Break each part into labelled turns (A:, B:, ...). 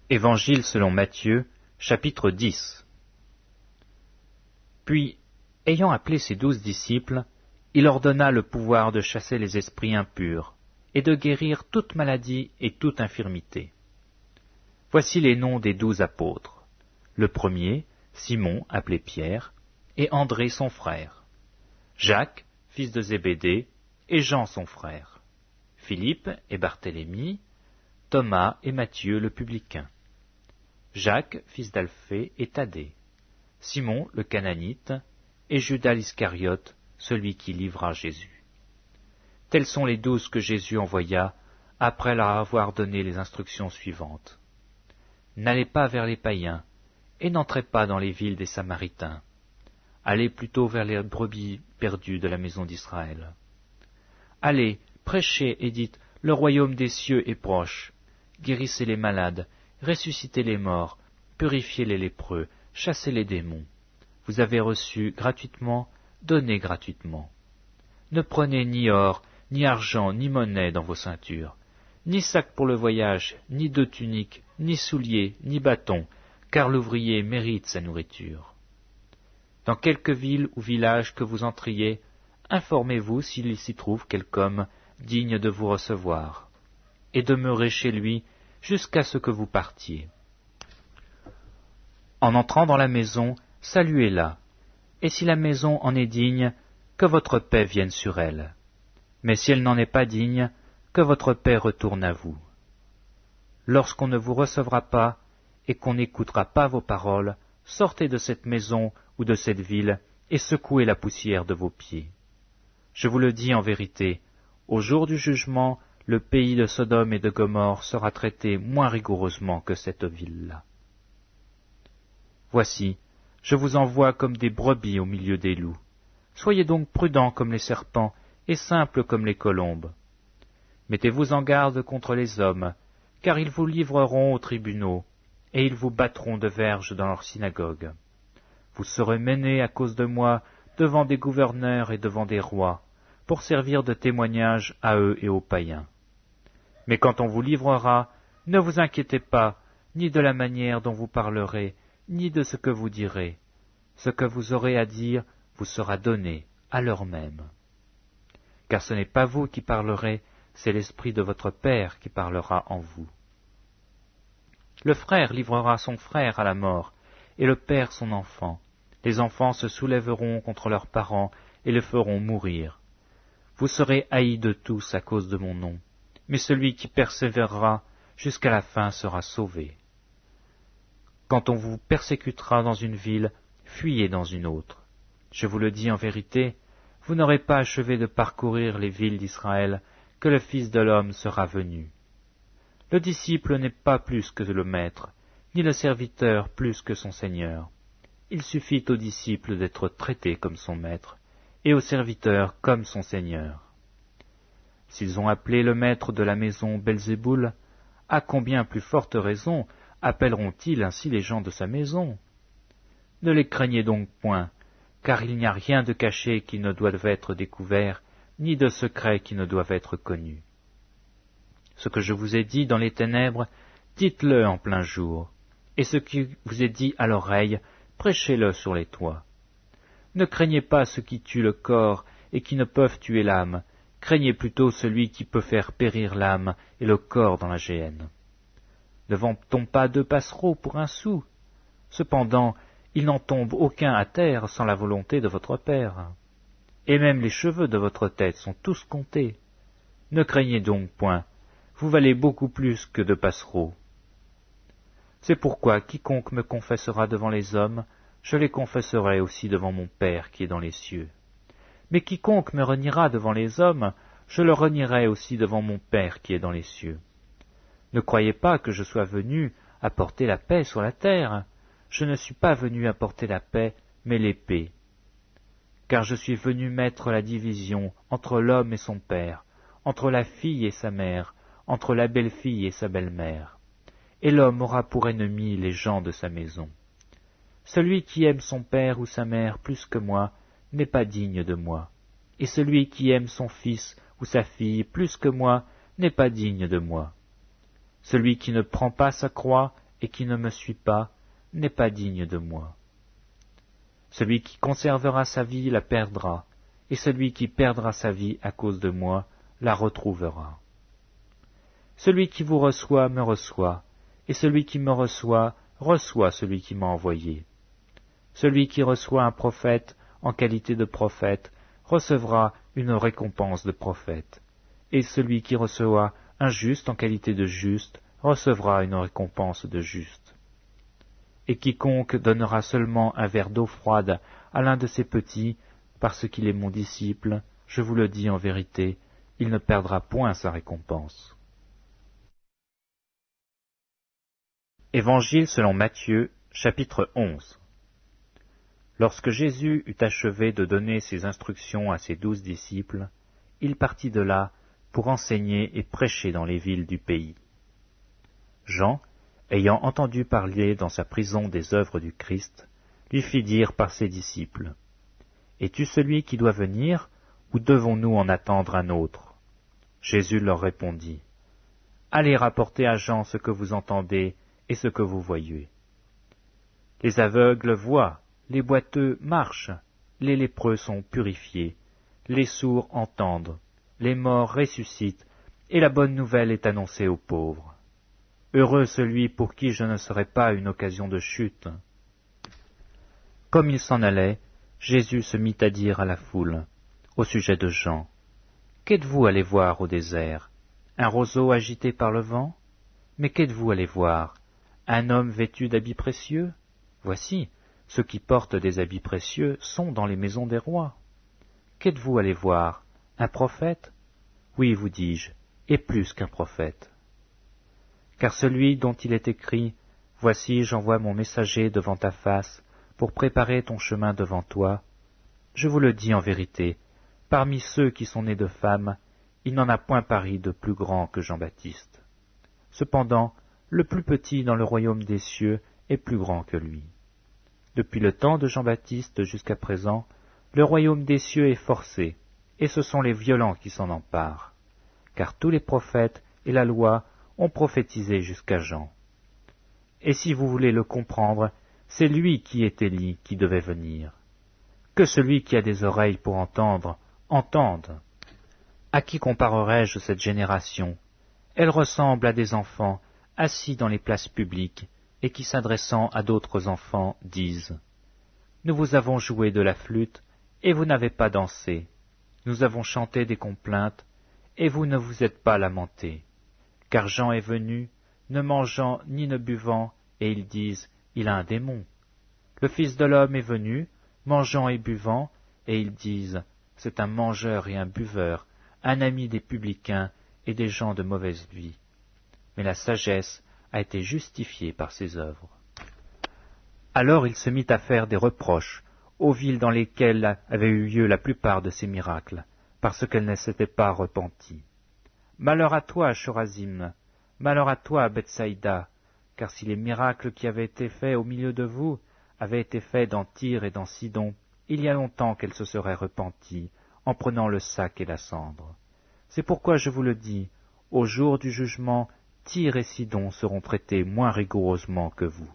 A: Évangile selon Matthieu, chapitre 10. Puis, ayant appelé ses 12 disciples, il leur donna le pouvoir de chasser les esprits impurs et de guérir toute maladie et toute infirmité. Voici les noms des 12 apôtres. Le premier, Simon, appelé Pierre, et André son frère. Jacques, fils de Zébédée, et Jean son frère. Philippe et Barthélemy, Thomas et Matthieu le publicain. Jacques, fils d'Alphée, et Thaddée. Simon le Cananite, et Judas l'Iscariote, celui qui livra Jésus. Tels sont les 12 que Jésus envoya, après leur avoir donné les instructions suivantes. N'allez pas vers les païens, et n'entrez pas dans les villes des Samaritains. Allez plutôt vers les brebis perdues de la maison d'Israël. Allez, prêchez et dites, le royaume des cieux est proche. Guérissez les malades, ressuscitez les morts, purifiez les lépreux, chassez les démons. Vous avez reçu gratuitement, donnez gratuitement. Ne prenez ni or, ni argent, ni monnaie dans vos ceintures, ni sac pour le voyage, ni de tunique, ni souliers, ni bâton, car l'ouvrier mérite sa nourriture. Dans quelque ville ou village que vous entriez, informez-vous s'il s'y trouve quelque homme digne de vous recevoir, et demeurez chez lui jusqu'à ce que vous partiez. En entrant dans la maison, saluez-la, et si la maison en est digne, que votre paix vienne sur elle. Mais si elle n'en est pas digne, que votre paix retourne à vous. Lorsqu'on ne vous recevra pas, et qu'on n'écoutera pas vos paroles, sortez de cette maison ou de cette ville, et secouez la poussière de vos pieds. Je vous le dis en vérité, au jour du jugement, le pays de Sodome et de Gomorrhe sera traité moins rigoureusement que cette ville-là. Voici, je vous envoie comme des brebis au milieu des loups. Soyez donc prudents comme les serpents et simples comme les colombes. Mettez-vous en garde contre les hommes, car ils vous livreront aux tribunaux, et ils vous battront de verges dans leurs synagogues. Vous serez menés à cause de moi devant des gouverneurs et devant des rois, pour servir de témoignage à eux et aux païens. Mais quand on vous livrera, ne vous inquiétez pas, ni de la manière dont vous parlerez, ni de ce que vous direz. Ce que vous aurez à dire vous sera donné à l'heure même. Car ce n'est pas vous qui parlerez, c'est l'Esprit de votre Père qui parlera en vous. Le frère livrera son frère à la mort, et le père son enfant. Les enfants se soulèveront contre leurs parents et les feront mourir. Vous serez haïs de tous à cause de mon nom, mais celui qui persévérera jusqu'à la fin sera sauvé. Quand on vous persécutera dans une ville, fuyez dans une autre. Je vous le dis en vérité, vous n'aurez pas achevé de parcourir les villes d'Israël que le Fils de l'homme sera venu. Le disciple n'est pas plus que le maître, ni le serviteur plus que son Seigneur. Il suffit au disciple d'être traité comme son maître, et au serviteur comme son Seigneur. S'ils ont appelé le maître de la maison Belzéboul, à combien plus forte raison appelleront-ils ainsi les gens de sa maison? Ne les craignez donc point, car il n'y a rien de caché qui ne doive être découvert, ni de secret qui ne doive être connu. Ce que je vous ai dit dans les ténèbres, dites-le en plein jour, et ce qui vous est dit à l'oreille, prêchez-le sur les toits. Ne craignez pas ceux qui tuent le corps et qui ne peuvent tuer l'âme, craignez plutôt celui qui peut faire périr l'âme et le corps dans la géhenne. Ne vend-on pas 2 passereaux pour 1 sou? Cependant, il n'en tombe aucun à terre sans la volonté de votre Père. Et même les cheveux de votre tête sont tous comptés. Ne craignez donc point, vous valez beaucoup plus que 2 passereaux. C'est pourquoi quiconque me confessera devant les hommes, je les confesserai aussi devant mon Père qui est dans les cieux. Mais quiconque me reniera devant les hommes, je le renierai aussi devant mon Père qui est dans les cieux. Ne croyez pas que je sois venu apporter la paix sur la terre. Je ne suis pas venu apporter la paix, mais l'épée. Car je suis venu mettre la division entre l'homme et son père, entre la fille et sa mère, entre la belle-fille et sa belle-mère. Et l'homme aura pour ennemis les gens de sa maison. Celui qui aime son père ou sa mère plus que moi n'est pas digne de moi, et celui qui aime son fils ou sa fille plus que moi n'est pas digne de moi. Celui qui ne prend pas sa croix et qui ne me suit pas n'est pas digne de moi. Celui qui conservera sa vie la perdra, et celui qui perdra sa vie à cause de moi la retrouvera. Celui qui vous reçoit me reçoit, et celui qui me reçoit reçoit celui qui m'a envoyé. Celui qui reçoit un prophète en qualité de prophète recevra une récompense de prophète, et celui qui reçoit un juste en qualité de juste recevra une récompense de juste. Et quiconque donnera seulement un verre d'eau froide à l'un de ces petits, parce qu'il est mon disciple, je vous le dis en vérité, il ne perdra point sa récompense. Évangile selon Matthieu, chapitre 11. Lorsque Jésus eut achevé de donner ses instructions à ses 12 disciples, il partit de là pour enseigner et prêcher dans les villes du pays. Jean, ayant entendu parler dans sa prison des œuvres du Christ, lui fit dire par ses disciples, « Es-tu celui qui doit venir, ou devons-nous en attendre un autre ?» Jésus leur répondit, « Allez rapporter à Jean ce que vous entendez et ce que vous voyez. Les aveugles voient, les boiteux marchent, les lépreux sont purifiés, les sourds entendent, les morts ressuscitent, et la bonne nouvelle est annoncée aux pauvres. Heureux celui pour qui je ne serai pas une occasion de chute. » Comme il s'en allait, Jésus se mit à dire à la foule, au sujet de Jean, « Qu'êtes-vous allé voir au désert? Un roseau agité par le vent? Mais qu'êtes-vous allé voir? Un homme vêtu d'habits précieux? Voici, ceux qui portent des habits précieux sont dans les maisons des rois. Qu'êtes-vous allé voir? Un prophète? Oui, vous dis-je, et plus qu'un prophète. Car celui dont il est écrit, « Voici, j'envoie mon messager devant ta face, pour préparer ton chemin devant toi », je vous le dis en vérité, parmi ceux qui sont nés de femmes, il n'en a point paru de plus grand que Jean-Baptiste. Cependant, le plus petit dans le royaume des cieux est plus grand que lui. Depuis le temps de Jean-Baptiste jusqu'à présent, le royaume des cieux est forcé, et ce sont les violents qui s'en emparent. Car tous les prophètes et la loi ont prophétisé jusqu'à Jean. Et si vous voulez le comprendre, c'est lui qui est Élie qui devait venir. Que celui qui a des oreilles pour entendre, entende. À qui comparerai-je cette génération? Elle ressemble à des enfants assis dans les places publiques, et qui, s'adressant à d'autres enfants, disent « Nous vous avons joué de la flûte, et vous n'avez pas dansé. Nous avons chanté des complaintes, et vous ne vous êtes pas lamentés. Car Jean est venu, ne mangeant ni ne buvant, et ils disent « Il a un démon. » Le Fils de l'homme est venu, mangeant et buvant, et ils disent « C'est un mangeur et un buveur, un ami des publicains et des gens de mauvaise vie. » Mais la sagesse a été justifiée par ses œuvres. Alors il se mit à faire des reproches aux villes dans lesquelles avaient eu lieu la plupart de ces miracles, parce qu'elles ne s'étaient pas repenties. Malheur à toi, Chorazim, malheur à toi, Bethsaïda, car si les miracles qui avaient été faits au milieu de vous avaient été faits dans Tyr et dans Sidon, il y a longtemps qu'elles se seraient repenties, en prenant le sac et la cendre. C'est pourquoi je vous le dis, au jour du jugement, Tyr et Sidon seront traités moins rigoureusement que vous.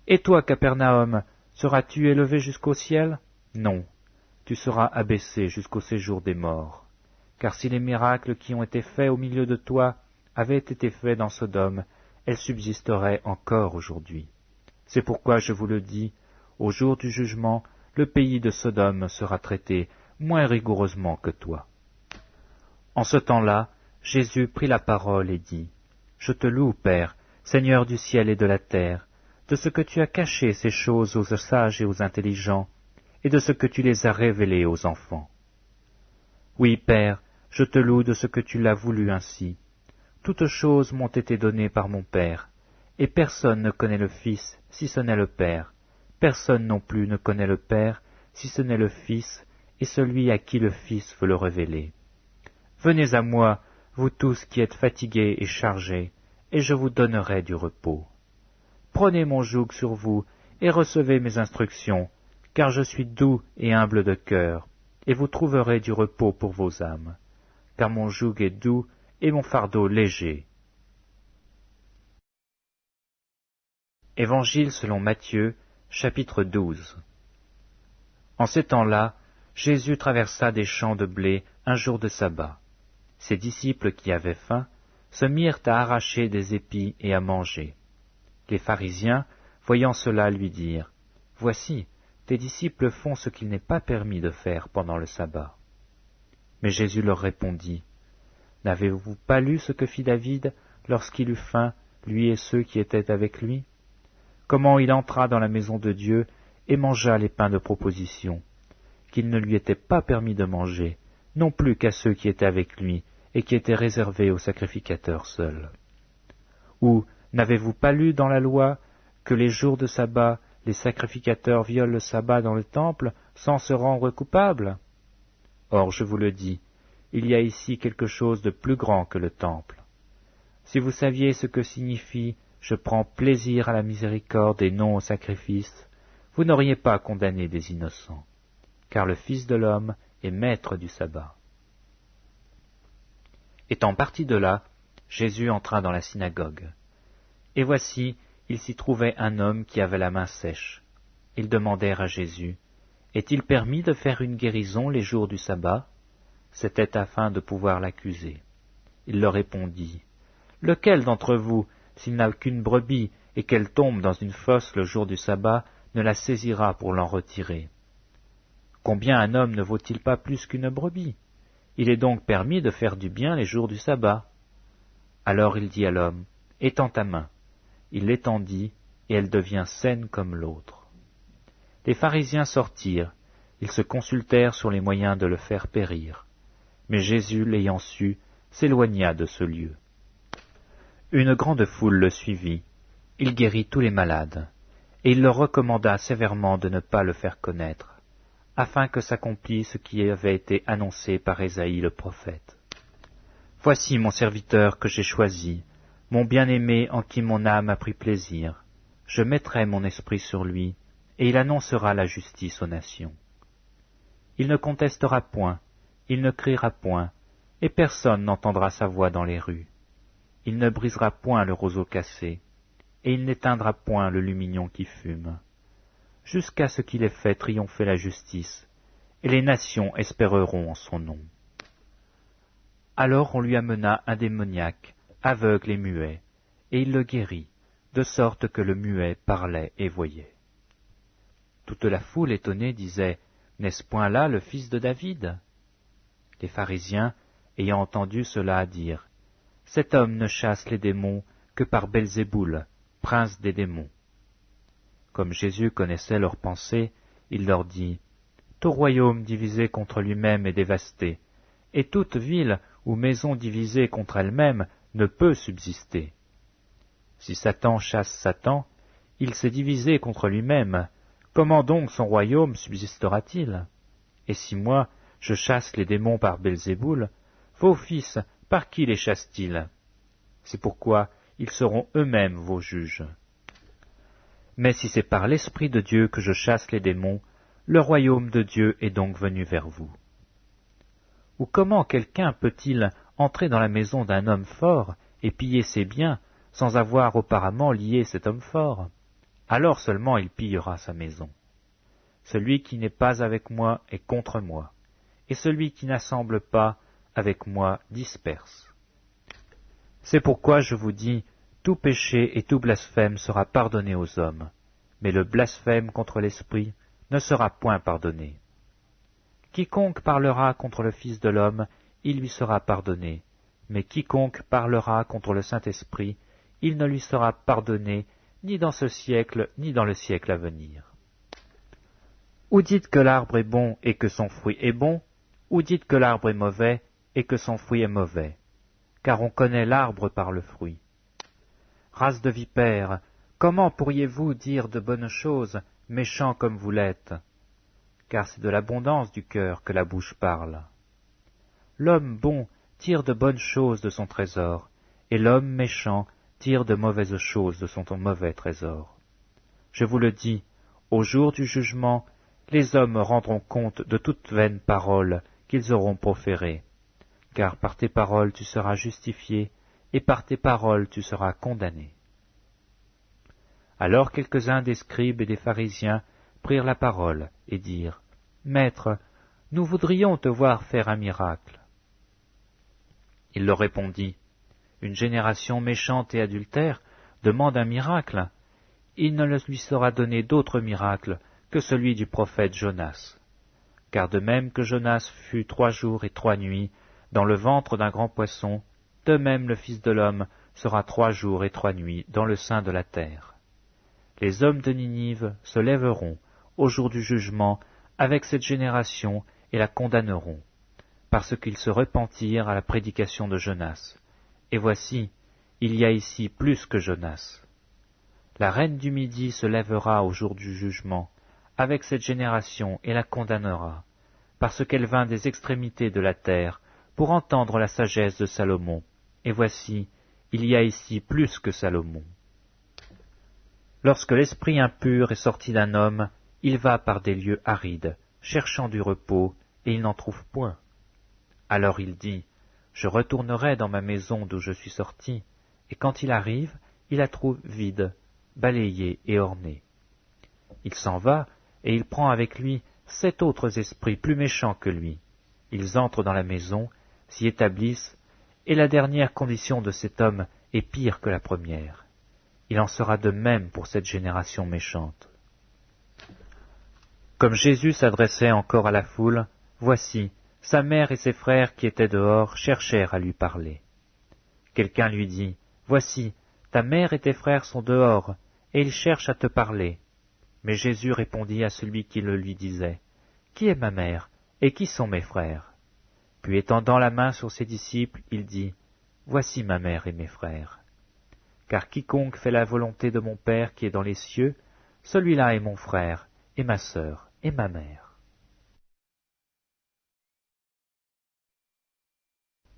A: Et toi, Capernaum, seras-tu élevé jusqu'au ciel? Non, tu seras abaissé jusqu'au séjour des morts. Car si les miracles qui ont été faits au milieu de toi avaient été faits dans Sodome, elles subsisteraient encore aujourd'hui. C'est pourquoi je vous le dis, au jour du jugement, le pays de Sodome sera traité moins rigoureusement que toi. En ce temps-là, Jésus prit la parole et dit, « Je te loue, Père, Seigneur du ciel et de la terre, de ce que tu as caché ces choses aux sages et aux intelligents, et de ce que tu les as révélées aux enfants. Oui, Père, je te loue de ce que tu l'as voulu ainsi. Toutes choses m'ont été données par mon Père, et personne ne connaît le Fils si ce n'est le Père. Personne non plus ne connaît le Père si ce n'est le Fils, et celui à qui le Fils veut le révéler. Venez à moi, vous tous qui êtes fatigués et chargés, et je vous donnerai du repos. Prenez mon joug sur vous, et recevez mes instructions, car je suis doux et humble de cœur, et vous trouverez du repos pour vos âmes, car mon joug est doux et mon fardeau léger. Évangile selon Matthieu, chapitre 12. En ces temps-là, Jésus traversa des champs de blé un jour de sabbat. Ses disciples qui avaient faim se mirent à arracher des épis et à manger. Les pharisiens, voyant cela, lui dirent, « Voici, tes disciples font ce qu'il n'est pas permis de faire pendant le sabbat. » Mais Jésus leur répondit, « N'avez-vous pas lu ce que fit David lorsqu'il eut faim, lui et ceux qui étaient avec lui? Comment il entra dans la maison de Dieu et mangea les pains de proposition, qu'il ne lui était pas permis de manger, non plus qu'à ceux qui étaient avec lui et qui étaient réservés aux sacrificateurs seuls. Ou n'avez-vous pas lu dans la loi que les jours de sabbat, les sacrificateurs violent le sabbat dans le temple sans se rendre coupables? Or, je vous le dis, il y a ici quelque chose de plus grand que le temple. Si vous saviez ce que signifie « je prends plaisir à la miséricorde et non au sacrifice », vous n'auriez pas condamné des innocents, car le Fils de l'homme est maître du sabbat. Étant parti de là, Jésus entra dans la synagogue. Et voici, il s'y trouvait un homme qui avait la main sèche. Ils demandèrent à Jésus, « Est-il permis de faire une guérison les jours du sabbat ?» C'était afin de pouvoir l'accuser. Il leur répondit, « Lequel d'entre vous, s'il n'a qu'une brebis et qu'elle tombe dans une fosse le jour du sabbat, ne la saisira pour l'en retirer? Combien un homme ne vaut-il pas plus qu'une brebis? Il est donc permis de faire du bien les jours du sabbat. » Alors il dit à l'homme, « Étends ta main. » Il l'étendit, et elle devient saine comme l'autre. Les pharisiens sortirent, ils se consultèrent sur les moyens de le faire périr. Mais Jésus, l'ayant su, s'éloigna de ce lieu. Une grande foule le suivit, il guérit tous les malades, et il leur recommanda sévèrement de ne pas le faire connaître, afin que s'accomplisse ce qui avait été annoncé par Ésaïe le prophète. « Voici mon serviteur que j'ai choisi, mon bien-aimé en qui mon âme a pris plaisir. Je mettrai mon esprit sur lui, et il annoncera la justice aux nations. Il ne contestera point, il ne criera point, et personne n'entendra sa voix dans les rues. Il ne brisera point le roseau cassé, et il n'éteindra point le lumignon qui fume, jusqu'à ce qu'il ait fait triompher la justice, et les nations espéreront en son nom. » Alors on lui amena un démoniaque, aveugle et muet, et il le guérit, de sorte que le muet parlait et voyait. Toute la foule étonnée disait, « N'est-ce point là le fils de David ?» Les pharisiens, ayant entendu cela, dirent, « Cet homme ne chasse les démons que par Belzéboul, prince des démons. » Comme Jésus connaissait leurs pensées, il leur dit, « Tout royaume divisé contre lui-même est dévasté, et toute ville ou maison divisée contre elle-même ne peut subsister. Si Satan chasse Satan, il s'est divisé contre lui-même, comment donc son royaume subsistera-t-il? Et si moi, je chasse les démons par Belzéboul, vos fils, par qui les chassent-ils? C'est pourquoi ils seront eux-mêmes vos juges. Mais si c'est par l'Esprit de Dieu que je chasse les démons, le royaume de Dieu est donc venu vers vous. Ou comment quelqu'un peut-il entrer dans la maison d'un homme fort et piller ses biens sans avoir auparavant lié cet homme fort? Alors seulement il pillera sa maison. Celui qui n'est pas avec moi est contre moi, et celui qui n'assemble pas avec moi disperse. C'est pourquoi je vous dis, tout péché et tout blasphème sera pardonné aux hommes, mais le blasphème contre l'Esprit ne sera point pardonné. Quiconque parlera contre le Fils de l'homme, il lui sera pardonné, mais quiconque parlera contre le Saint-Esprit, il ne lui sera pardonné ni dans ce siècle, ni dans le siècle à venir. Ou dites que l'arbre est bon et que son fruit est bon, ou dites que l'arbre est mauvais et que son fruit est mauvais, car on connaît l'arbre par le fruit. Race de vipères, comment pourriez-vous dire de bonnes choses, méchants comme vous l'êtes? Car c'est de l'abondance du cœur que la bouche parle. L'homme bon tire de bonnes choses de son trésor, et l'homme méchant tire de mauvaises choses de son mauvais trésor. Je vous le dis, au jour du jugement, les hommes rendront compte de toute vaine parole qu'ils auront proférée, car par tes paroles tu seras justifié, et par tes paroles tu seras condamné. Alors quelques-uns des scribes et des pharisiens prirent la parole et dirent, « Maître, nous voudrions te voir faire un miracle. » Il leur répondit, « Une génération méchante et adultère demande un miracle. Il ne lui sera donné d'autre miracle que celui du prophète Jonas. Car de même que Jonas fut 3 jours et 3 nuits dans le ventre d'un grand poisson, de même le Fils de l'homme sera 3 jours et 3 nuits dans le sein de la terre. Les hommes de Ninive se lèveront au jour du jugement avec cette génération et la condamneront, parce qu'ils se repentirent à la prédication de Jonas. Et voici, il y a ici plus que Jonas. La reine du Midi se lèvera au jour du jugement avec cette génération et la condamnera, parce qu'elle vint des extrémités de la terre pour entendre la sagesse de Salomon. Et voici, il y a ici plus que Salomon. Lorsque l'esprit impur est sorti d'un homme, il va par des lieux arides, cherchant du repos, et il n'en trouve point. Alors il dit, « Je retournerai dans ma maison d'où je suis sorti. » Et quand il arrive, il la trouve vide, balayée et ornée. Il s'en va, et il prend avec lui 7 autres esprits plus méchants que lui. Ils entrent dans la maison, s'y établissent, et la dernière condition de cet homme est pire que la première. Il en sera de même pour cette génération méchante. Comme Jésus s'adressait encore à la foule, voici, sa mère et ses frères qui étaient dehors cherchèrent à lui parler. Quelqu'un lui dit, « Voici, ta mère et tes frères sont dehors, et ils cherchent à te parler. » Mais Jésus répondit à celui qui le lui disait, « Qui est ma mère, et qui sont mes frères ?» Puis étendant la main sur ses disciples, il dit, « Voici ma mère et mes frères. Car quiconque fait la volonté de mon Père qui est dans les cieux, celui-là est mon frère, et ma sœur, et ma mère. »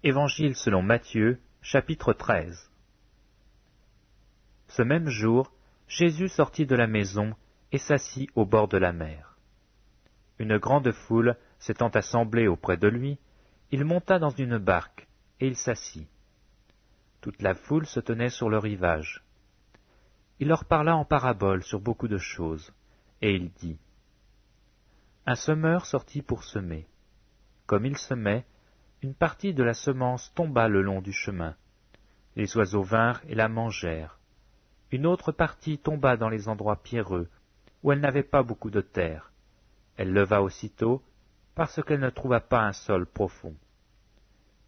A: Évangile selon Matthieu, chapitre 13. Ce même jour, Jésus sortit de la maison et s'assit au bord de la mer. Une grande foule s'étant assemblée auprès de lui, il monta dans une barque, et il s'assit. Toute la foule se tenait sur le rivage. Il leur parla en paraboles sur beaucoup de choses, et il dit, « Un semeur sortit pour semer. Comme il semait, une partie de la semence tomba le long du chemin. Les oiseaux vinrent et la mangèrent. Une autre partie tomba dans les endroits pierreux, où elle n'avait pas beaucoup de terre. Elle leva aussitôt, parce qu'elle ne trouva pas un sol profond.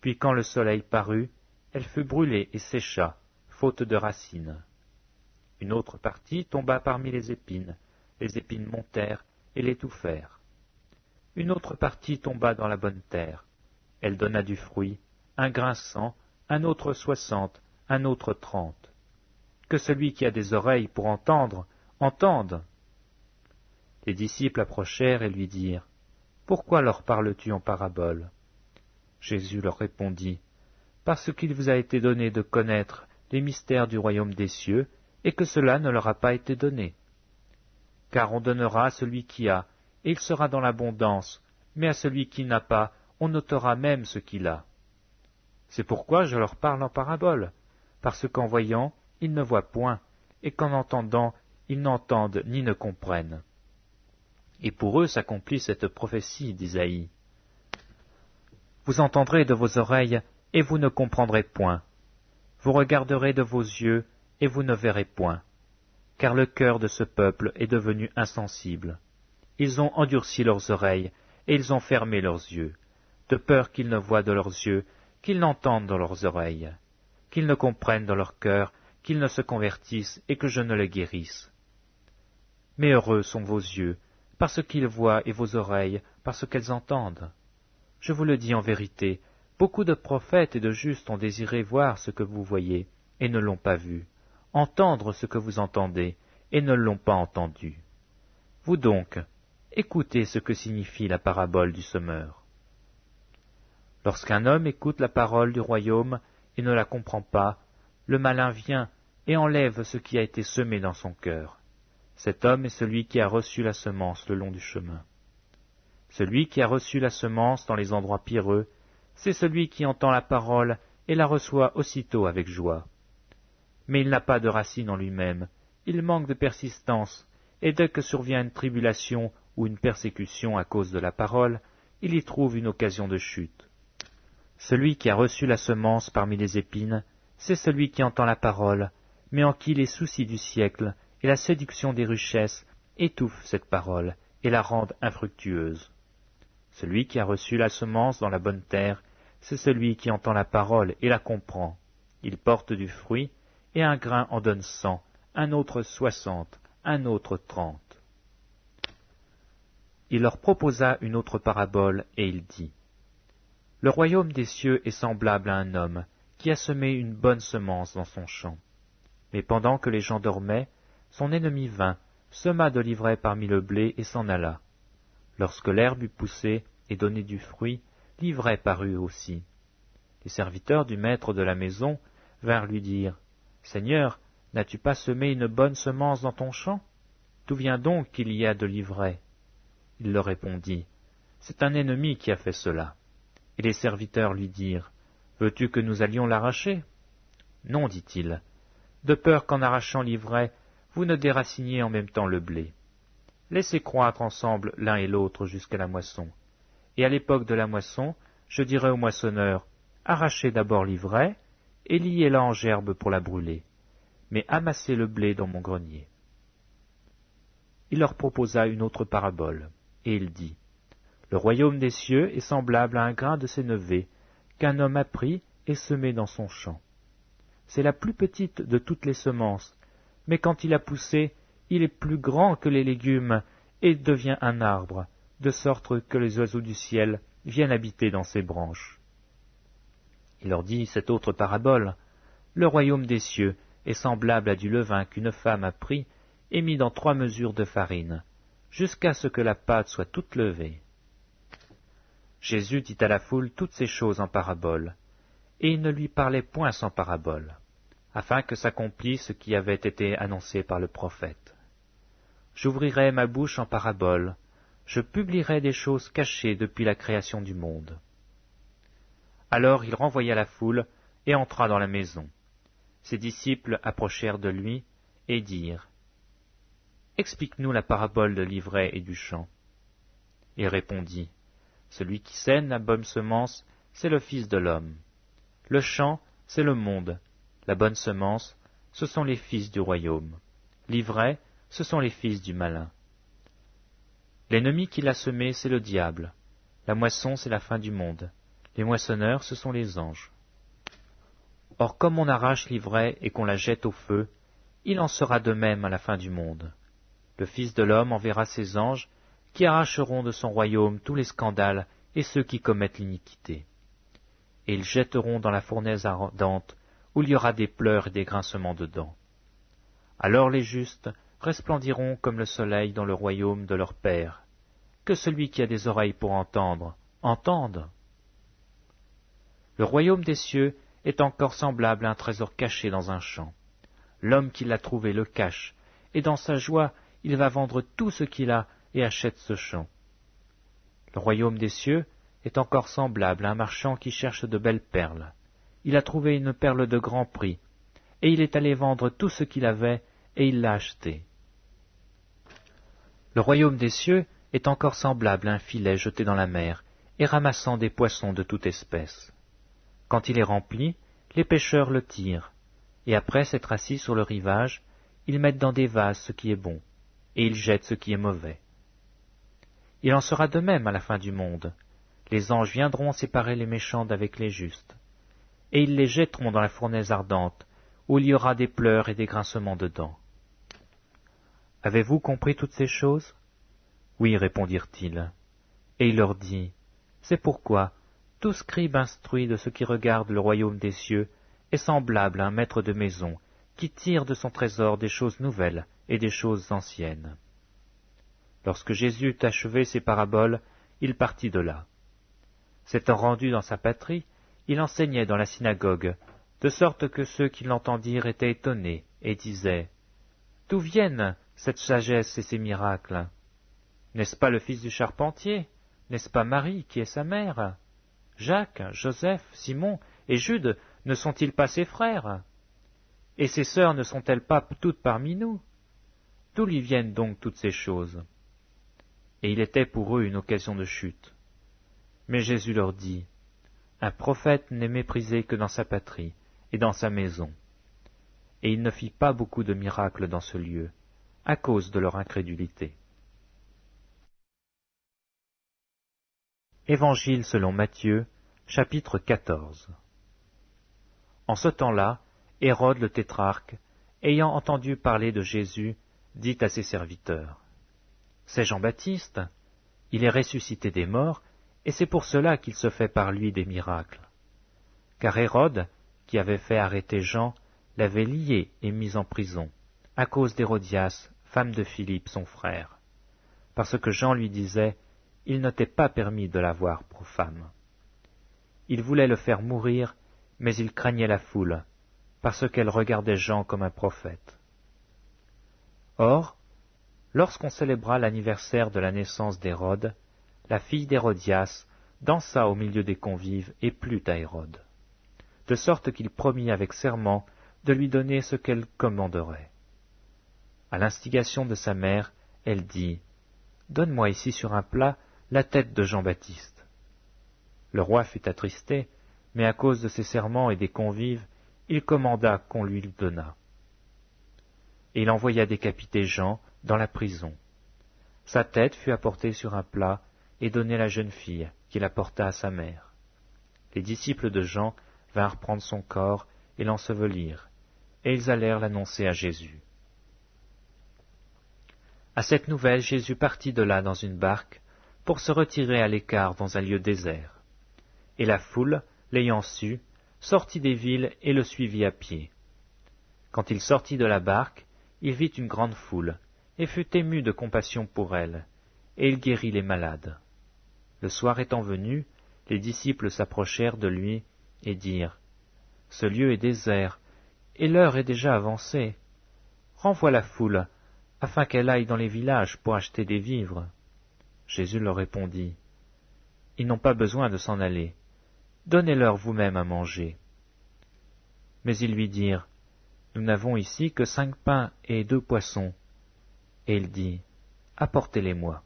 A: Puis quand le soleil parut, elle fut brûlée et sécha, faute de racines. Une autre partie tomba parmi les épines montèrent et l'étouffèrent. Une autre partie tomba dans la bonne terre. Elle donna du fruit, un grain 100, un autre 60, un autre 30. Que celui qui a des oreilles pour entendre, entende. » Les disciples approchèrent et lui dirent, « Pourquoi leur parles-tu en paraboles ?» Jésus leur répondit, « Parce qu'il vous a été donné de connaître les mystères du royaume des cieux, et que cela ne leur a pas été donné. Car on donnera à celui qui a, et il sera dans l'abondance, mais à celui qui n'a pas, on ôtera même ce qu'il a. C'est pourquoi je leur parle en paraboles, parce qu'en voyant, ils ne voient point, et qu'en entendant, ils n'entendent ni ne comprennent. Et pour eux s'accomplit cette prophétie d'Isaïe. Vous entendrez de vos oreilles, et vous ne comprendrez point. Vous regarderez de vos yeux, et vous ne verrez point. Car le cœur de ce peuple est devenu insensible. Ils ont endurci leurs oreilles, et ils ont fermé leurs yeux, de peur qu'ils ne voient de leurs yeux, qu'ils n'entendent dans leurs oreilles, qu'ils ne comprennent dans leur cœur, qu'ils ne se convertissent, et que je ne les guérisse. Mais heureux sont vos yeux, parce qu'ils voient, et vos oreilles, parce qu'elles entendent. Je vous le dis en vérité, beaucoup de prophètes et de justes ont désiré voir ce que vous voyez, et ne l'ont pas vu, entendre ce que vous entendez, et ne l'ont pas entendu. Vous donc, écoutez ce que signifie la parabole du semeur. Lorsqu'un homme écoute la parole du royaume et ne la comprend pas, le malin vient et enlève ce qui a été semé dans son cœur. Cet homme est celui qui a reçu la semence le long du chemin. Celui qui a reçu la semence dans les endroits pierreux, c'est celui qui entend la parole et la reçoit aussitôt avec joie. Mais il n'a pas de racine en lui-même, il manque de persistance, et dès que survient une tribulation ou une persécution à cause de la parole, il y trouve une occasion de chute. Celui qui a reçu la semence parmi les épines, c'est celui qui entend la parole, mais en qui les soucis du siècle et la séduction des richesses étouffent cette parole et la rendent infructueuse. Celui qui a reçu la semence dans la bonne terre, c'est celui qui entend la parole et la comprend. Il porte du fruit, et un grain en donne 100, un autre 60, un autre 30. Il leur proposa une autre parabole, et il dit, « Le royaume des cieux est semblable à un homme qui a semé une bonne semence dans son champ. Mais pendant que les gens dormaient, son ennemi vint, sema de l'ivraie parmi le blé et s'en alla. Lorsque l'herbe eut poussé et donné du fruit, l'ivraie parut aussi. Les serviteurs du maître de la maison vinrent lui dire, « Seigneur, n'as-tu pas semé une bonne semence dans ton champ? D'où vient donc qu'il y a de l'ivraie ?» Il leur répondit, « C'est un ennemi qui a fait cela. » Et les serviteurs lui dirent, « Veux-tu que nous allions l'arracher ?» Non, dit-il, de peur qu'en arrachant l'ivraie, vous ne déraciniez en même temps le blé. Laissez croître ensemble l'un et l'autre jusqu'à la moisson. Et à l'époque de la moisson, je dirai au moissonneur, arrachez d'abord l'ivraie, et liez-la en gerbe pour la brûler, mais amassez le blé dans mon grenier. Il leur proposa une autre parabole, et il dit, Le royaume des cieux est semblable à un grain de sénévé, qu'un homme a pris et semé dans son champ. C'est la plus petite de toutes les semences, mais quand il a poussé, il est plus grand que les légumes, et devient un arbre, de sorte que les oiseaux du ciel viennent habiter dans ses branches. Il leur dit cette autre parabole, Le royaume des cieux est semblable à du levain qu'une femme a pris et mis dans 3 mesures de farine, jusqu'à ce que la pâte soit toute levée. Jésus dit à la foule toutes ces choses en parabole, et il ne lui parlait point sans parabole, afin que s'accomplisse ce qui avait été annoncé par le prophète. J'ouvrirai ma bouche en parabole, je publierai des choses cachées depuis la création du monde. Alors il renvoya la foule et entra dans la maison. Ses disciples approchèrent de lui et dirent, « Explique-nous la parabole de l'ivraie et du champ. » Il répondit, « Celui qui sème la bonne semence, c'est le Fils de l'homme. Le champ, c'est le monde. La bonne semence, ce sont les fils du royaume. L'ivraie, ce sont les fils du malin. L'ennemi qui l'a semé, c'est le diable. La moisson, c'est la fin du monde. Les moissonneurs, ce sont les anges. Or, comme on arrache l'ivraie et qu'on la jette au feu, il en sera de même à la fin du monde. Le Fils de l'homme enverra ses anges, qui arracheront de son royaume tous les scandales et ceux qui commettent l'iniquité. Et ils jetteront dans la fournaise ardente, où il y aura des pleurs et des grincements de dents. Alors les justes resplendiront comme le soleil dans le royaume de leur Père. Que celui qui a des oreilles pour entendre, entende. Le royaume des cieux est encore semblable à un trésor caché dans un champ. L'homme qui l'a trouvé le cache, et dans sa joie, il va vendre tout ce qu'il a et achète ce champ. Le royaume des cieux est encore semblable à un marchand qui cherche de belles perles. Il a trouvé une perle de grand prix, et il est allé vendre tout ce qu'il avait, et il l'a achetée. Le royaume des cieux est encore semblable à un filet jeté dans la mer, et ramassant des poissons de toute espèce. Quand il est rempli, les pêcheurs le tirent, et après s'être assis sur le rivage, ils mettent dans des vases ce qui est bon, et ils jettent ce qui est mauvais. Il en sera de même à la fin du monde. Les anges viendront séparer les méchants d'avec les justes, et ils les jetteront dans la fournaise ardente, où il y aura des pleurs et des grincements de dents. Avez-vous compris toutes ces choses? Oui, répondirent-ils. Et il leur dit, c'est pourquoi tout scribe instruit de ce qui regarde le royaume des cieux est semblable à un maître de maison qui tire de son trésor des choses nouvelles et des choses anciennes. Lorsque Jésus eut achevé ses paraboles, il partit de là. S'étant rendu dans sa patrie, il enseignait dans la synagogue, de sorte que ceux qui l'entendirent étaient étonnés et disaient, « D'où viennent cette sagesse et ces miracles? N'est-ce pas le fils du charpentier? N'est-ce pas Marie qui est sa mère? Jacques, Joseph, Simon et Jude ne sont-ils pas ses frères? Et ses sœurs ne sont-elles pas toutes parmi nous? D'où lui viennent donc toutes ces choses? Et il était pour eux une occasion de chute. Mais Jésus leur dit, un prophète n'est méprisé que dans sa patrie et dans sa maison. Et il ne fit pas beaucoup de miracles dans ce lieu, à cause de leur incrédulité. Évangile selon Matthieu, chapitre 14. En ce temps-là, Hérode le tétrarque, ayant entendu parler de Jésus, dit à ses serviteurs, « C'est Jean-Baptiste, il est ressuscité des morts, et c'est pour cela qu'il se fait par lui des miracles. » Car Hérode, qui avait fait arrêter Jean, l'avait lié et mis en prison, à cause d'Hérodias, femme de Philippe, son frère, parce que Jean lui disait, il ne t'est pas permis de l'avoir pour femme. Il voulait le faire mourir, mais il craignait la foule, parce qu'elle regardait Jean comme un prophète. Or, lorsqu'on célébra l'anniversaire de la naissance d'Hérode, la fille d'Hérodias dansa au milieu des convives et plut à Hérode, de sorte qu'il promit avec serment de lui donner ce qu'elle commanderait. À l'instigation de sa mère, elle dit, « Donne-moi ici sur un plat la tête de Jean-Baptiste. » Le roi fut attristé, mais à cause de ses serments et des convives, il commanda qu'on lui le donnât. Et il envoya décapiter Jean dans la prison. Sa tête fut apportée sur un plat et donnée à la jeune fille, qui la porta à sa mère. Les disciples de Jean vinrent prendre son corps et l'ensevelir, et ils allèrent l'annoncer à Jésus. À cette nouvelle, Jésus partit de là dans une barque pour se retirer à l'écart dans un lieu désert. Et la foule, l'ayant su, sortit des villes et le suivit à pied. Quand il sortit de la barque, il vit une grande foule, et fut ému de compassion pour elle, et il guérit les malades. Le soir étant venu, les disciples s'approchèrent de lui et dirent, « Ce lieu est désert, et l'heure est déjà avancée. Renvoie la foule, afin qu'elle aille dans les villages pour acheter des vivres. » Jésus leur répondit, « Ils n'ont pas besoin de s'en aller. Donnez-leur vous-même à manger. » Mais ils lui dirent, « Nous n'avons ici que 5 pains et 2 poissons. » Et il dit, « Apportez-les-moi. »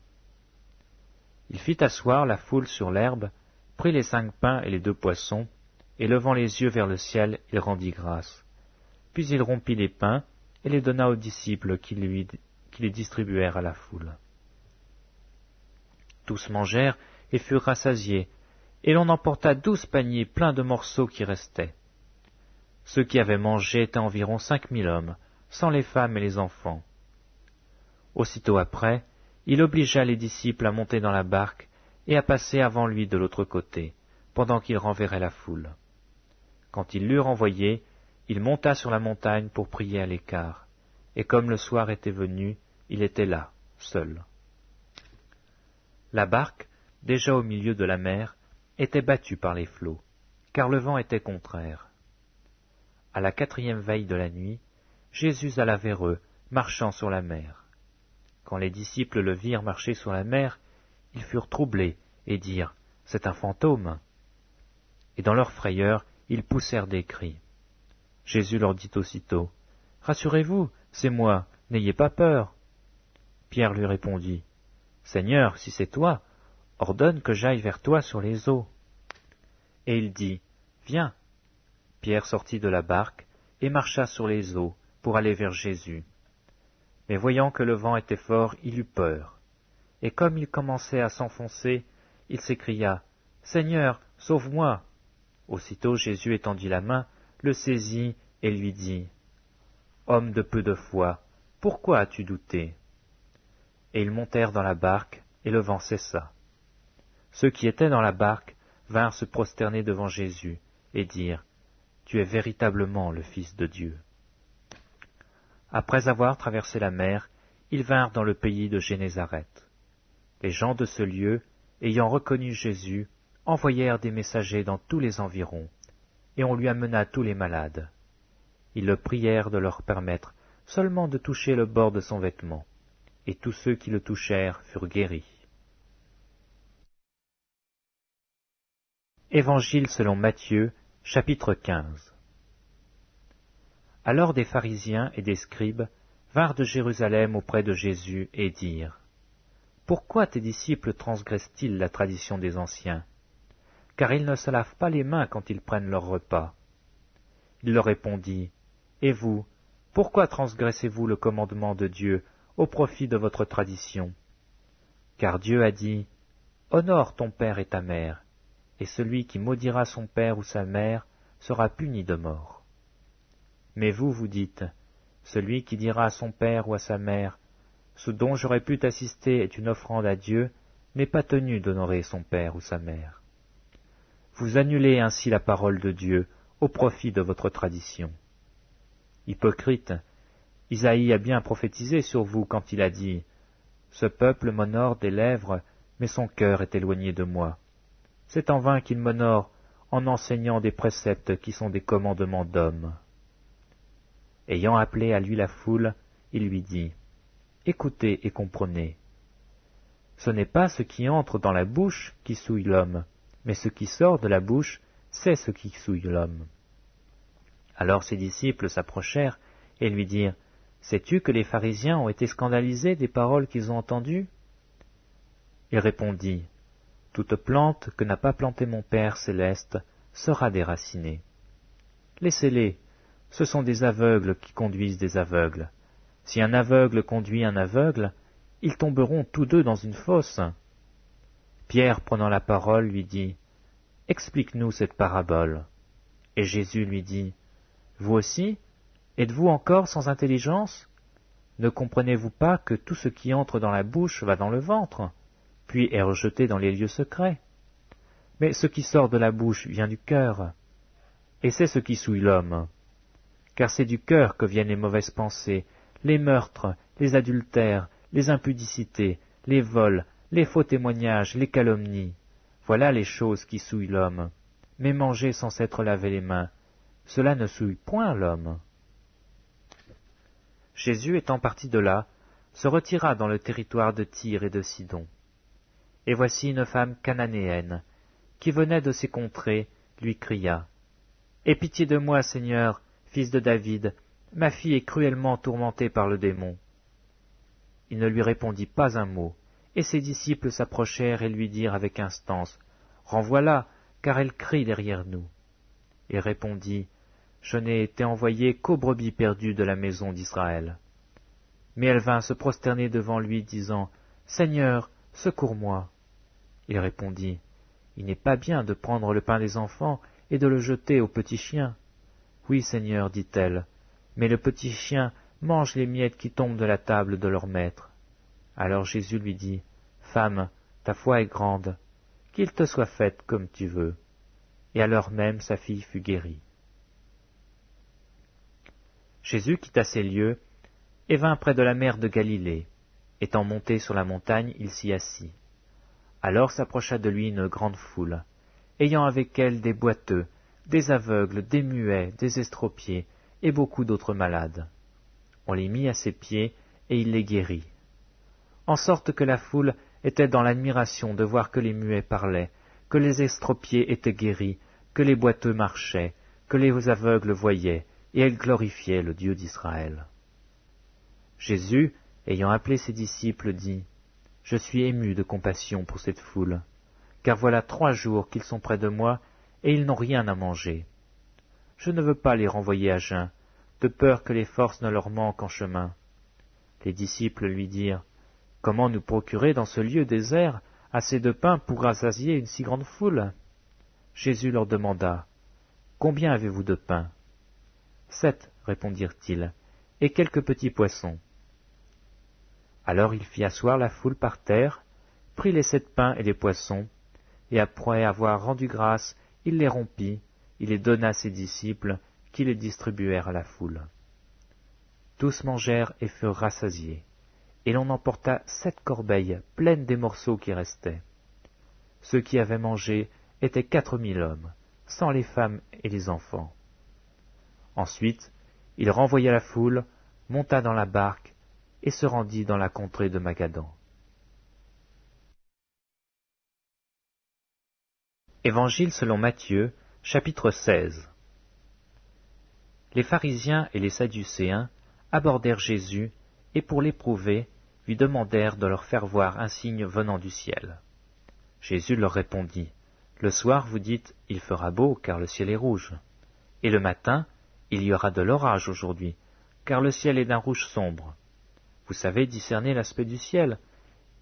A: Il fit asseoir la foule sur l'herbe, prit les 5 pains et les 2 poissons, et levant les yeux vers le ciel, il rendit grâce. Puis il rompit les pains et les donna aux disciples qui les distribuèrent à la foule. Tous mangèrent et furent rassasiés, et l'on emporta 12 paniers pleins de morceaux qui restaient. Ceux qui avaient mangé étaient environ 5000 hommes, sans les femmes et les enfants. Aussitôt après, il obligea les disciples à monter dans la barque et à passer avant lui de l'autre côté, pendant qu'il renverrait la foule. Quand ils l'eurent envoyé, il monta sur la montagne pour prier à l'écart, et comme le soir était venu, il était là, seul. La barque, déjà au milieu de la mer, était battue par les flots, car le vent était contraire. À la 4e veille de la nuit, Jésus alla vers eux, marchant sur la mer. Quand les disciples le virent marcher sur la mer, ils furent troublés et dirent, « C'est un fantôme !» Et dans leur frayeur, ils poussèrent des cris. Jésus leur dit aussitôt, « Rassurez-vous, c'est moi, n'ayez pas peur. » Pierre lui répondit, « Seigneur, si c'est toi, ordonne que j'aille vers toi sur les eaux. » Et il dit, « Viens. » Pierre sortit de la barque et marcha sur les eaux pour aller vers Jésus. Mais voyant que le vent était fort, il eut peur. Et comme il commençait à s'enfoncer, il s'écria, « Seigneur, sauve-moi !» Aussitôt Jésus étendit la main, le saisit et lui dit, « Homme de peu de foi, pourquoi as-tu douté ?» Et ils montèrent dans la barque, et le vent cessa. Ceux qui étaient dans la barque vinrent se prosterner devant Jésus et dirent, « Tu es véritablement le Fils de Dieu. » Après avoir traversé la mer, ils vinrent dans le pays de Génézareth. Les gens de ce lieu, ayant reconnu Jésus, envoyèrent des messagers dans tous les environs, et on lui amena tous les malades. Ils le prièrent de leur permettre seulement de toucher le bord de son vêtement, et tous ceux qui le touchèrent furent guéris. Évangile selon Matthieu, chapitre 15. Alors des pharisiens et des scribes vinrent de Jérusalem auprès de Jésus et dirent : « Pourquoi tes disciples transgressent-ils la tradition des anciens ? Car ils ne se lavent pas les mains quand ils prennent leur repas. » Il leur répondit : « Et vous, pourquoi transgressez-vous le commandement de Dieu au profit de votre tradition ? Car Dieu a dit : Honore ton père et ta mère, et celui qui maudira son père ou sa mère sera puni de mort. Mais vous, vous dites : Celui qui dira à son père ou à sa mère : Ce dont j'aurais pu t'assister est une offrande à Dieu, n'est pas tenu d'honorer son père ou sa mère. Vous annulez ainsi la parole de Dieu au profit de votre tradition. Hypocrite, Isaïe a bien prophétisé sur vous quand il a dit : Ce peuple m'honore des lèvres, mais son cœur est éloigné de moi. C'est en vain qu'il m'honore en enseignant des préceptes qui sont des commandements d'hommes. Ayant appelé à lui la foule, il lui dit : Écoutez et comprenez. Ce n'est pas ce qui entre dans la bouche qui souille l'homme, mais ce qui sort de la bouche, c'est ce qui souille l'homme. Alors ses disciples s'approchèrent et lui dirent : Sais-tu que les pharisiens ont été scandalisés des paroles qu'ils ont entendues ? Il répondit : Toute plante que n'a pas plantée mon Père céleste sera déracinée. Laissez-les, ce sont des aveugles qui conduisent des aveugles. Si un aveugle conduit un aveugle, ils tomberont tous deux dans une fosse. Pierre, prenant la parole, lui dit : Explique-nous cette parabole. Et Jésus lui dit : Vous aussi, êtes-vous encore sans intelligence ? Ne comprenez-vous pas que tout ce qui entre dans la bouche va dans le ventre, puis est rejeté dans les lieux secrets ? Mais ce qui sort de la bouche vient du cœur, et c'est ce qui souille l'homme. Car c'est du cœur que viennent les mauvaises pensées, les meurtres, les adultères, les impudicités, les vols, les faux témoignages, les calomnies. Voilà les choses qui souillent l'homme. Mais manger sans s'être lavé les mains, cela ne souille point l'homme. Jésus, étant parti de là, se retira dans le territoire de Tyr et de Sidon. Et voici une femme cananéenne, qui venait de ces contrées, lui cria : Aie pitié de moi, Seigneur, fils de David, ma fille est cruellement tourmentée par le démon. Il ne lui répondit pas un mot, et ses disciples s'approchèrent et lui dirent avec instance : Renvoie-la, car elle crie derrière nous. Il répondit : Je n'ai été envoyé qu'aux brebis perdues de la maison d'Israël. Mais elle vint se prosterner devant lui, disant : Seigneur, secours-moi. Il répondit : Il n'est pas bien de prendre le pain des enfants et de le jeter aux petits chiens. Oui, Seigneur, dit-elle, mais le petit chien mange les miettes qui tombent de la table de leur maître. Alors Jésus lui dit : Femme, ta foi est grande, qu'il te soit fait comme tu veux. Et à l'heure même sa fille fut guérie. Jésus quitta ces lieux et vint près de la mer de Galilée. Étant monté sur la montagne, il s'y assit. Alors s'approcha de lui une grande foule, ayant avec elle des boiteux, des aveugles, des muets, des estropiés, et beaucoup d'autres malades. On les mit à ses pieds, et il les guérit. En sorte que la foule était dans l'admiration de voir que les muets parlaient, que les estropiés étaient guéris, que les boiteux marchaient, que les aveugles voyaient, et elle glorifiait le Dieu d'Israël. Jésus, ayant appelé ses disciples, dit : Je suis ému de compassion pour cette foule, car voilà 3 jours qu'ils sont près de moi, et ils n'ont rien à manger. Je ne veux pas les renvoyer à jeun, de peur que les forces ne leur manquent en chemin. Les disciples lui dirent : Comment nous procurer dans ce lieu désert assez de pain pour rassasier une si grande foule ? Jésus leur demanda : Combien avez-vous de pain ? 7, répondirent-ils, et quelques petits poissons. Alors il fit asseoir la foule par terre, prit les 7 pains et les poissons, et après avoir rendu grâce, il les rompit, il les donna à ses disciples, qui les distribuèrent à la foule. Tous mangèrent et furent rassasiés, et l'on emporta 7 corbeilles pleines des morceaux qui restaient. Ceux qui avaient mangé étaient 4000 hommes, sans les femmes et les enfants. Ensuite, il renvoya la foule, monta dans la barque, et se rendit dans la contrée de Magadan. Évangile selon Matthieu, chapitre 16. Les pharisiens et les sadducéens abordèrent Jésus et pour l'éprouver, lui demandèrent de leur faire voir un signe venant du ciel. Jésus leur répondit, « Le soir vous dites, il fera beau, car le ciel est rouge. Et le matin, il y aura de l'orage aujourd'hui, car le ciel est d'un rouge sombre. Vous savez discerner l'aspect du ciel,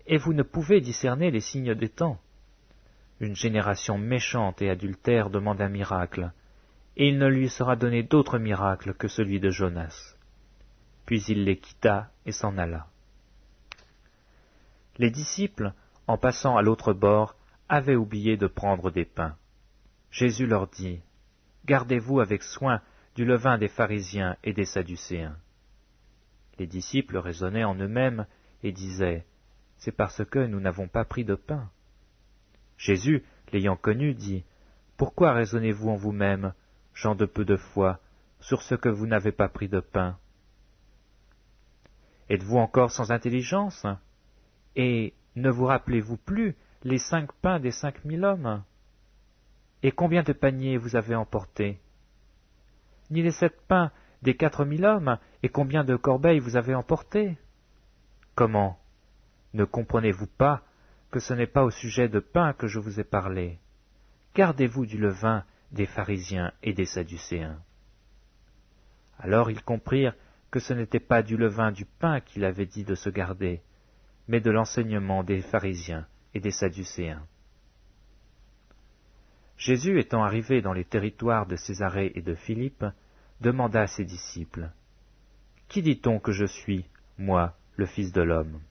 A: et vous ne pouvez discerner les signes des temps. Une génération méchante et adultère demande un miracle, et il ne lui sera donné d'autre miracle que celui de Jonas. » Puis il les quitta et s'en alla. Les disciples, en passant à l'autre bord, avaient oublié de prendre des pains. Jésus leur dit, « Gardez-vous avec soin du levain des pharisiens et des sadducéens. » Les disciples raisonnaient en eux-mêmes et disaient, « C'est parce que nous n'avons pas pris de pain. » Jésus, l'ayant connu, dit, « Pourquoi raisonnez-vous en vous-même, gens de peu de foi, sur ce que vous n'avez pas pris de pain? Êtes-vous encore sans intelligence? Et ne vous rappelez-vous plus les 5 pains des 5000 hommes? Et combien de paniers vous avez emportés? Ni les 7 pains des 4000 hommes, et combien de corbeilles vous avez emportés? Comment? Ne comprenez-vous pas que ce n'est pas au sujet de pain que je vous ai parlé? Gardez-vous du levain des pharisiens et des sadducéens. » Alors ils comprirent que ce n'était pas du levain du pain qu'il avait dit de se garder, mais de l'enseignement des pharisiens et des sadducéens. Jésus, étant arrivé dans les territoires de Césarée et de Philippe, demanda à ses disciples, « Qui dit-on que je suis, moi, le Fils de l'homme »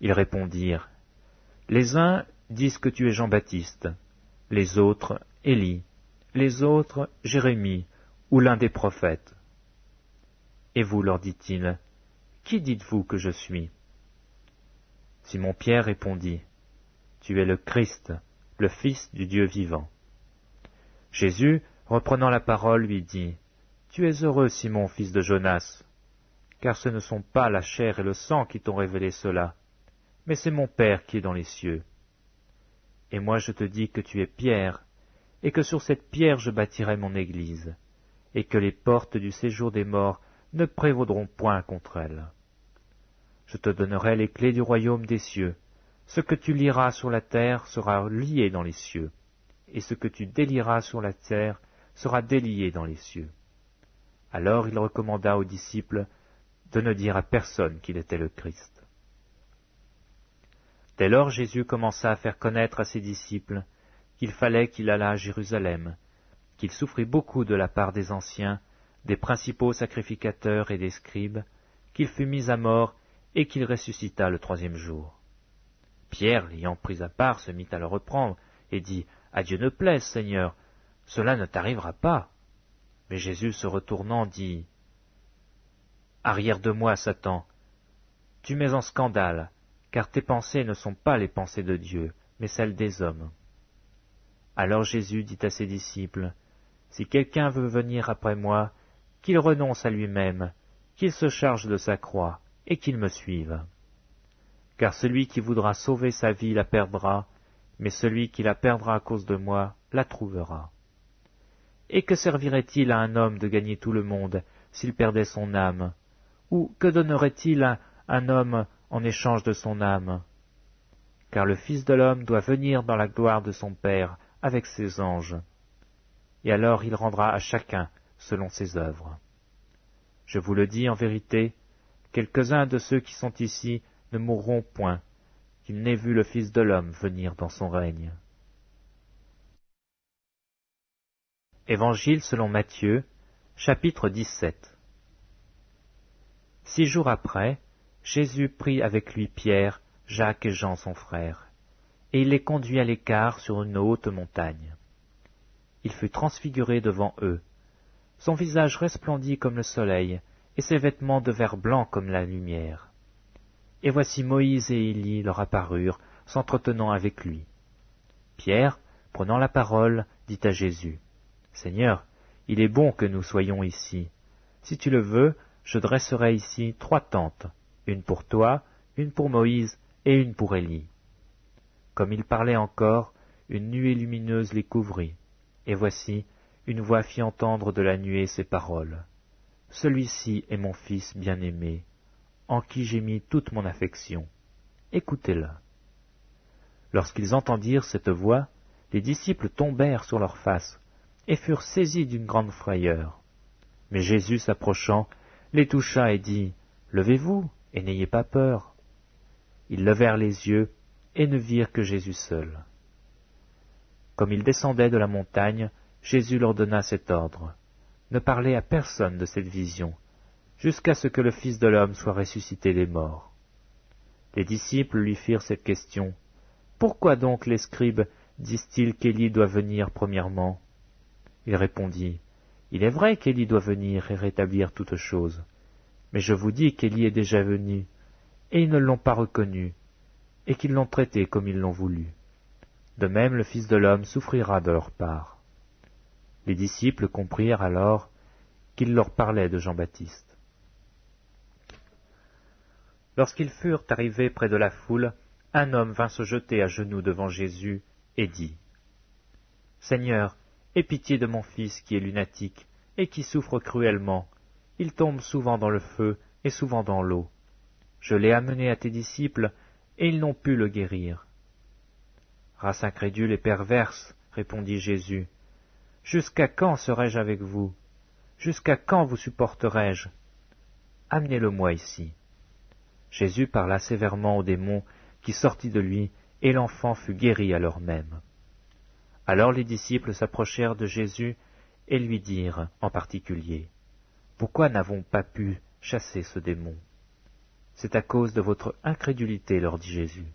A: Ils répondirent, « Les uns disent que tu es Jean-Baptiste, les autres Élie, les autres Jérémie ou l'un des prophètes. » Et vous, leur dit-il, qui dites-vous que je suis? Simon-Pierre répondit, tu es le Christ, le Fils du Dieu vivant. Jésus, reprenant la parole, lui dit, tu es heureux, Simon, fils de Jonas, car ce ne sont pas la chair et le sang qui t'ont révélé cela, mais c'est mon Père qui est dans les cieux. Et moi je te dis que tu es Pierre, et que sur cette pierre je bâtirai mon Église, et que les portes du séjour des morts ne prévaudront point contre elle. Je te donnerai les clés du royaume des cieux. Ce que tu lieras sur la terre sera lié dans les cieux, et ce que tu délieras sur la terre sera délié dans les cieux. Alors il recommanda aux disciples de ne dire à personne qu'il était le Christ. Dès lors Jésus commença à faire connaître à ses disciples qu'il fallait qu'il allât à Jérusalem, qu'il souffrit beaucoup de la part des anciens, des principaux sacrificateurs et des scribes, qu'il fut mis à mort et qu'il ressuscita le 3e jour. Pierre, l'ayant pris à part, se mit à le reprendre et dit « À Dieu ne plaise, Seigneur, cela ne t'arrivera pas. » Mais Jésus, se retournant, dit « Arrière de moi, Satan, tu mets en scandale, car tes pensées ne sont pas les pensées de Dieu, mais celles des hommes. » Alors Jésus dit à ses disciples, « Si quelqu'un veut venir après moi, qu'il renonce à lui-même, qu'il se charge de sa croix, et qu'il me suive. Car celui qui voudra sauver sa vie la perdra, mais celui qui la perdra à cause de moi la trouvera. Et que servirait-il à un homme de gagner tout le monde s'il perdait son âme? Ou que donnerait-il à un homme en échange de son âme? Car le Fils de l'homme doit venir dans la gloire de son Père avec ses anges. Et alors il rendra à chacun selon ses œuvres. Je vous le dis en vérité, quelques-uns de ceux qui sont ici ne mourront point, qu'ils n'aient vu le Fils de l'homme venir dans son règne. » Évangile selon Matthieu, chapitre 17. 6 jours après, Jésus prit avec lui Pierre, Jacques et Jean son frère, et il les conduit à l'écart sur une haute montagne. Il fut transfiguré devant eux. Son visage resplendit comme le soleil, et ses vêtements devinrent blancs comme la lumière. Et voici Moïse et Élie leur apparurent, s'entretenant avec lui. Pierre, prenant la parole, dit à Jésus, « Seigneur, il est bon que nous soyons ici. Si tu le veux, je dresserai ici 3 tentes, une pour toi, une pour Moïse et une pour Élie. » Comme il parlait encore, une nuée lumineuse les couvrit, et voici, une voix fit entendre de la nuée ces paroles. « Celui-ci est mon Fils bien-aimé, en qui j'ai mis toute mon affection. Écoutez-le. » Lorsqu'ils entendirent cette voix, les disciples tombèrent sur leurs faces et furent saisis d'une grande frayeur. Mais Jésus, s'approchant, les toucha et dit, « Levez-vous et n'ayez pas peur. » Ils levèrent les yeux et ne virent que Jésus seul. Comme ils descendaient de la montagne, Jésus leur donna cet ordre, « Ne parlez à personne de cette vision, jusqu'à ce que le Fils de l'homme soit ressuscité des morts. » Les disciples lui firent cette question, « Pourquoi donc les scribes disent-ils qu'Élie doit venir premièrement ?» Il répondit, « Il est vrai qu'Élie doit venir et rétablir toutes choses, mais je vous dis qu'Élie est déjà venu, et ils ne l'ont pas reconnu, et qu'ils l'ont traité comme ils l'ont voulu. De même, le Fils de l'homme souffrira de leur part. » Les disciples comprirent alors qu'il leur parlait de Jean-Baptiste. Lorsqu'ils furent arrivés près de la foule, un homme vint se jeter à genoux devant Jésus et dit, « Seigneur, aie pitié de mon fils qui est lunatique et qui souffre cruellement. Il tombe souvent dans le feu et souvent dans l'eau. Je l'ai amené à tes disciples, et ils n'ont pu le guérir. » « Race incrédule et perverse, répondit Jésus, jusqu'à quand serai-je avec vous? Jusqu'à quand vous supporterai-je? Amenez-le-moi ici. Jésus parla sévèrement au démon qui sortit de lui, et l'enfant fut guéri à l'heure même. Alors les disciples s'approchèrent de Jésus et lui dirent en particulier, « Pourquoi n'avons pas pu chasser ce démon? » « C'est à cause de votre incrédulité, leur dit Jésus.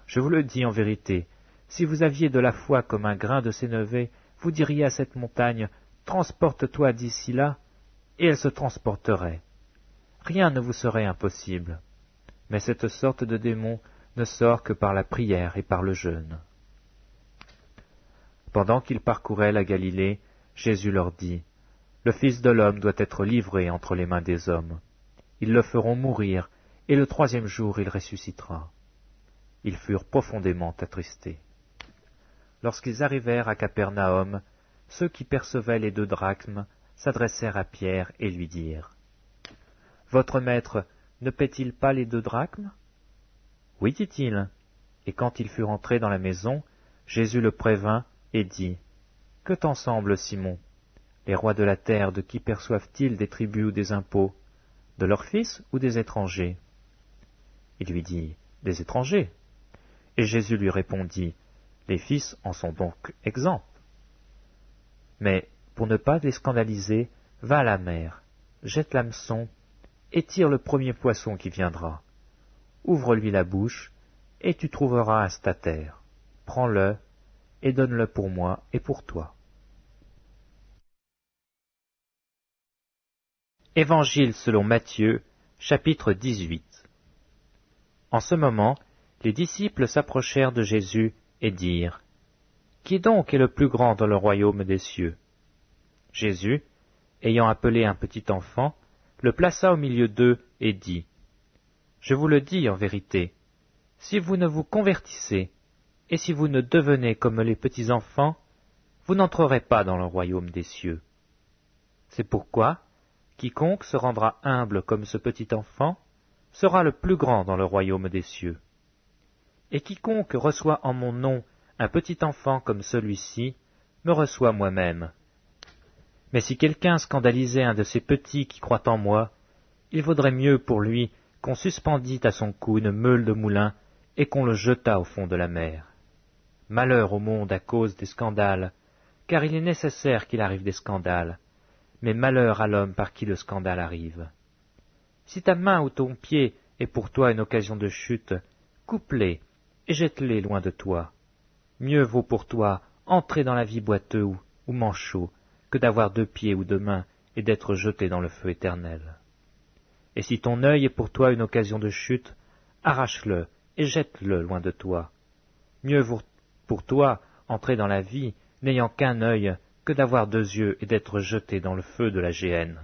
A: Je vous le dis en vérité, si vous aviez de la foi comme un grain de sénévé, vous diriez à cette montagne, « Transporte-toi d'ici là », et elle se transporterait. Rien ne vous serait impossible. Mais cette sorte de démon ne sort que par la prière et par le jeûne. » Pendant qu'ils parcouraient la Galilée, Jésus leur dit, « Le Fils de l'homme doit être livré entre les mains des hommes. Ils le feront mourir, et le troisième jour il ressuscitera. » Ils furent profondément attristés. Lorsqu'ils arrivèrent à Capernaum, ceux qui percevaient les 2 drachmes s'adressèrent à Pierre et lui dirent, « Votre maître ne paie-t-il pas les 2 drachmes » ? « Oui, dit-il. » Et quand ils furent entrés dans la maison, Jésus le prévint et dit, « Que t'en semble, Simon? Les rois de la terre, de qui perçoivent-ils des tributs ou des impôts? De leurs fils ou des étrangers ?» Il lui dit, « Des étrangers. » Et Jésus lui répondit, « Les fils en sont donc exempts. Mais, pour ne pas les scandaliser, va à la mer, jette l'hameçon, et tire le premier poisson qui viendra. Ouvre-lui la bouche, et tu trouveras un statère. Prends-le, et donne-le pour moi et pour toi. » Évangile selon Matthieu, chapitre 18. En ce moment, les disciples s'approchèrent de Jésus et dirent, « Qui donc est le plus grand dans le royaume des cieux ?» Jésus, ayant appelé un petit enfant, le plaça au milieu d'eux et dit, « Je vous le dis en vérité, si vous ne vous convertissez, et si vous ne devenez comme les petits enfants, vous n'entrerez pas dans le royaume des cieux. C'est pourquoi, quiconque se rendra humble comme ce petit enfant, sera le plus grand dans le royaume des cieux. Et quiconque reçoit en mon nom un petit enfant comme celui-ci, me reçoit moi-même. Mais si quelqu'un scandalisait un de ces petits qui croient en moi, il vaudrait mieux pour lui qu'on suspendît à son cou une meule de moulin et qu'on le jetât au fond de la mer. Malheur au monde à cause des scandales, car il est nécessaire qu'il arrive des scandales, mais malheur à l'homme par qui le scandale arrive. Si ta main ou ton pied est pour toi une occasion de chute, coupe-les et jette-les loin de toi. Mieux vaut pour toi entrer dans la vie boiteux ou manchot que d'avoir 2 pieds ou 2 mains et d'être jeté dans le feu éternel. Et si ton œil est pour toi une occasion de chute, arrache-le et jette-le loin de toi. Mieux vaut pour toi entrer dans la vie n'ayant qu'un œil que d'avoir 2 yeux et d'être jeté dans le feu de la géhenne.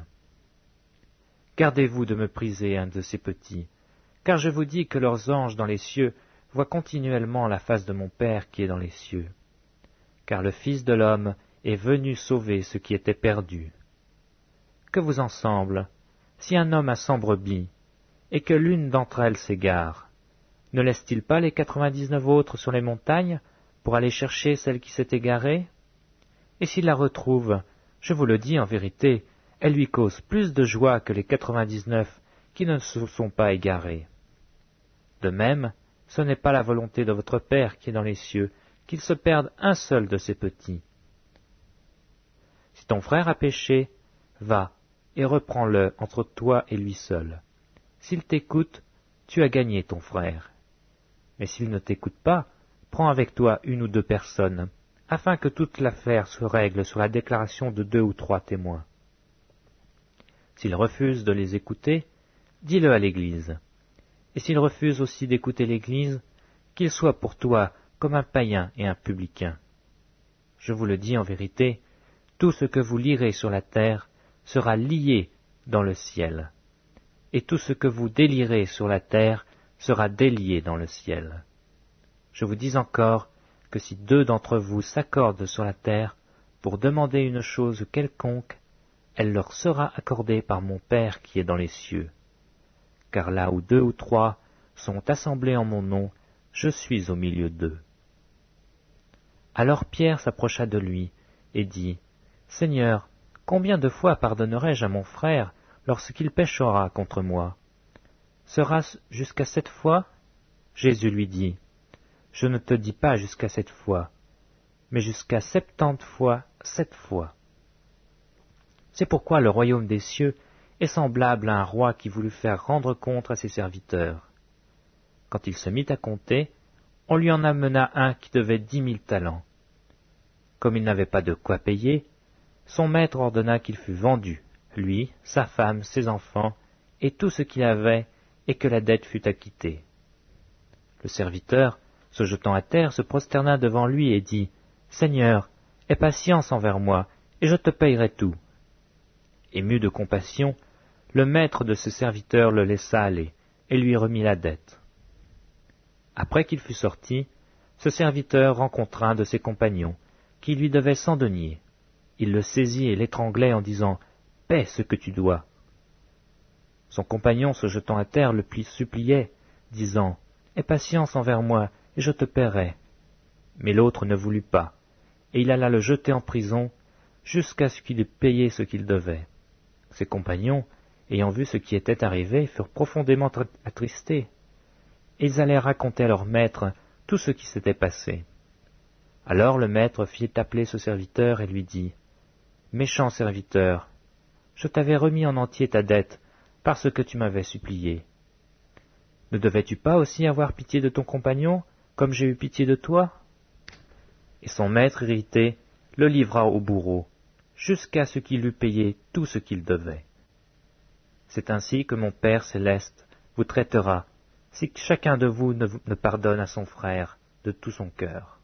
A: Gardez-vous de mépriser un de ces petits, car je vous dis que leurs anges dans les cieux voient continuellement la face de mon Père qui est dans les cieux. Car le Fils de l'homme est venu sauver ce qui était perdu. Que vous en semble, si un homme a 100 brebis, et que l'une d'entre elles s'égare, ne laisse-t-il pas les 99 autres sur les montagnes pour aller chercher celle qui s'est égarée? Et s'il la retrouve, je vous le dis en vérité, elle lui cause plus de joie que les 99 qui ne se sont pas égarés. De même, ce n'est pas la volonté de votre Père qui est dans les cieux, qu'il se perde un seul de ses petits. Si ton frère a péché, va et reprends-le entre toi et lui seul. S'il t'écoute, tu as gagné ton frère. Mais s'il ne t'écoute pas, prends avec toi une ou deux personnes, afin que toute l'affaire se règle sur la déclaration de 2 ou 3 témoins. S'il refuse de les écouter, dis-le à l'Église. Et s'il refuse aussi d'écouter l'Église, qu'il soit pour toi comme un païen et un publicain. Je vous le dis en vérité, tout ce que vous lirez sur la terre sera lié dans le ciel, et tout ce que vous délierez sur la terre sera délié dans le ciel. Je vous dis encore que si 2 d'entre vous s'accordent sur la terre pour demander une chose quelconque, elle leur sera accordée par mon Père qui est dans les cieux. Car là où 2 ou 3 sont assemblés en mon nom, je suis au milieu d'eux. Alors Pierre s'approcha de lui et dit, « Seigneur, combien de fois pardonnerai-je à mon frère lorsqu'il péchera contre moi? Sera-ce jusqu'à 7 fois ?» Jésus lui dit, « Je ne te dis pas jusqu'à 7 fois, mais jusqu'à 70 fois 7 fois. » C'est pourquoi le royaume des cieux est semblable à un roi qui voulut faire rendre compte à ses serviteurs. Quand il se mit à compter, on lui en amena un qui devait 10 000 talents. Comme il n'avait pas de quoi payer, son maître ordonna qu'il fût vendu, lui, sa femme, ses enfants, et tout ce qu'il avait, et que la dette fût acquittée. Le serviteur, se jetant à terre, se prosterna devant lui et dit, « Seigneur, aie patience envers moi, et je te payerai tout. » Ému de compassion, le maître de ce serviteur le laissa aller, et lui remit la dette. Après qu'il fut sorti, ce serviteur rencontra un de ses compagnons, qui lui devait 100 deniers. Il le saisit et l'étranglait en disant, « Paie ce que tu dois. » Son compagnon, se jetant à terre, le suppliait, disant, « Aie patience envers moi, et je te paierai. » Mais l'autre ne voulut pas, et il alla le jeter en prison, jusqu'à ce qu'il eût payé ce qu'il devait. Ses compagnons, ayant vu ce qui était arrivé, furent profondément attristés. Ils allèrent raconter à leur maître tout ce qui s'était passé. Alors le maître fit appeler ce serviteur et lui dit, « Méchant serviteur, je t'avais remis en entier ta dette parce que tu m'avais supplié. Ne devais-tu pas aussi avoir pitié de ton compagnon, comme j'ai eu pitié de toi ?» Et son maître, irrité, le livra au bourreau, jusqu'à ce qu'il eût payé tout ce qu'il devait. C'est ainsi que mon Père céleste vous traitera, si chacun de vous ne pardonne à son frère de tout son cœur.